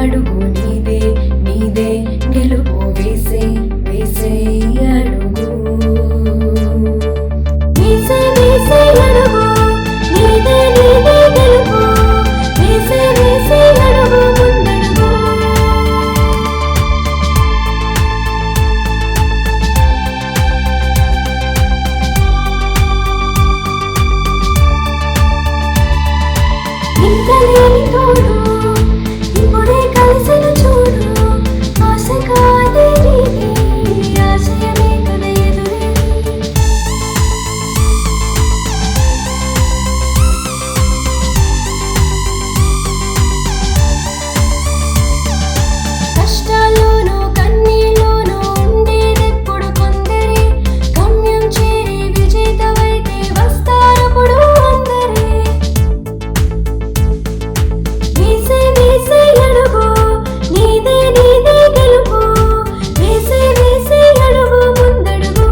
అడుగు నీదే నీదే గెలుపు వేసే వేసే అడుగు వేసే వేసే అడుగు నీదే నీదే గెలుపు వేసే వేసే అడుగు ముందడుగు ఇంతలేని తోడు ఇప్పుడే కలిసిన చూడు ఆశ కాదే నీది ఆశయమే కథ ఎదురేది కష్టాల్లోనూ కన్నీళ్ళలోనూ ఉండేదెప్పుడు కొందరే గమ్యం చేరి విజేతవైతే వస్తారప్పుడు అందరే వేసే వేసే అడుగు నీదే నీదే గెలుపు వేసే వేసే అడుగు ముందడుగు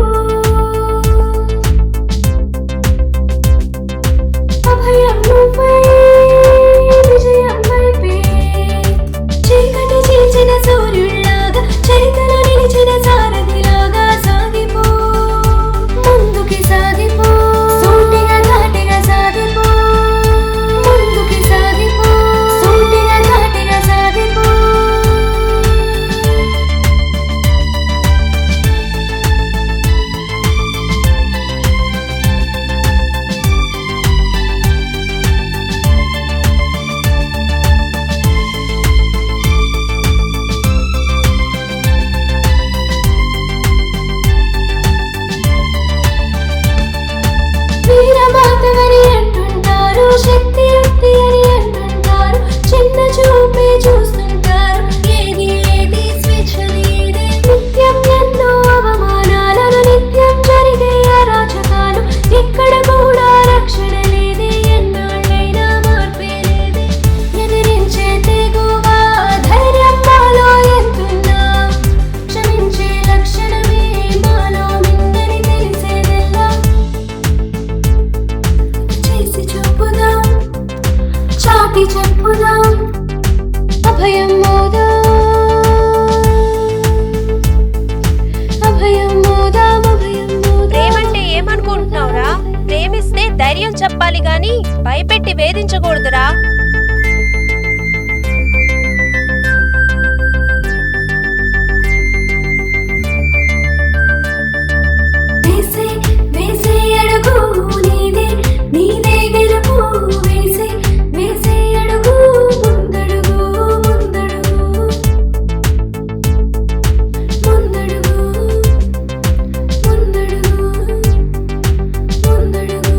అభయం నువ్వై విజయం వైపే చీకటి చీల్చిన సూర్యుడిలాగా చరితలో నిలిచిన సారథిలాగా సాగిపో ముందుకి సాగిపో సూటిగా ధాటిగా సాగిపో ముందుకి సాగిపో సూటిగా ధాటిగా సాగిపో వీరమాతవని అంటుంటారు శక్తి యుక్తి అని అంటుంటారు చిన్న చూపే చూస్తుంటారు ఏది ఏది స్వేచ్ఛ లేదే నిత్యం ఎన్నో అవమానాలను నిత్యం జరిగే అరాచకాలు ఇక్కడ కూడా రక్షణ లేదే ఎన్నాళ్ళైనా మార్పే లేదే ఎదిరించే తెగువ ధైర్యం మాలో ఎంతున్నా క్షమించే లక్షణమే మాలో మిందని తెలిసేదెల్లా చేసి చూపుదాం చాటి చెప్పుదాం అభయం మోదాం అభయం మోదాం అభయం మోదాం ప్రేమంటే ఏమనుకుంటున్నావురా? ప్రేమిస్తే ధైర్యం చెప్పాలి గాని భయపెట్టి వేధించకూడదురా. వేసే వేసే అడుగు నీదే నీదే గెలుపు వేసే వేసే అడుగు ముందడుగు ముందడుగు ముందడుగు ముందడుగు ముందడుగు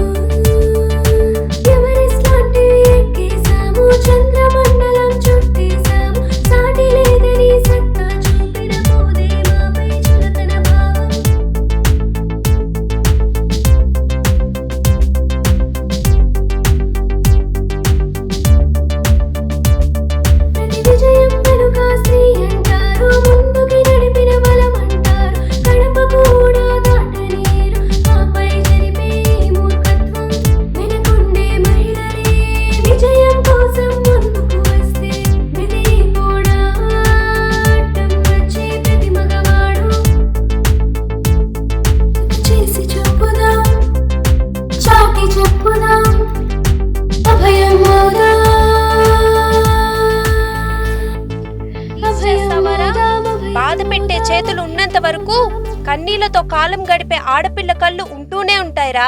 ఎవరెస్ట్ లాంటివి ఎక్కేసాము చంద్రమండలం చుట్టేసాము సాటి లేదని సత్తా చూపిన పోదే మాపై చులకన భావం ప్రతి విజయం వెనుక స్త్రీ అంటారు ముందుకి నడిపిన బలం అంటారు కడప కూడా దాటనీరు ఆపై జరిపే ఈ మూర్ఖత్వం వెనకుండే మహిళలే విజయం కోసం ముందుకు వస్తే విధి కూడా అడ్డం వచ్చే ప్రతి మగవాడు చేసి చూపుదాం చాటి చెప్పుదాం అభయం మోదాం చేస్తావారా? బాధ పెట్టే చేతులు ఉన్నంత వరకు కన్నీళ్లతో కాలం గడిపే ఆడపిల్ల కళ్ళు ఉంటూనే ఉంటాయిరా.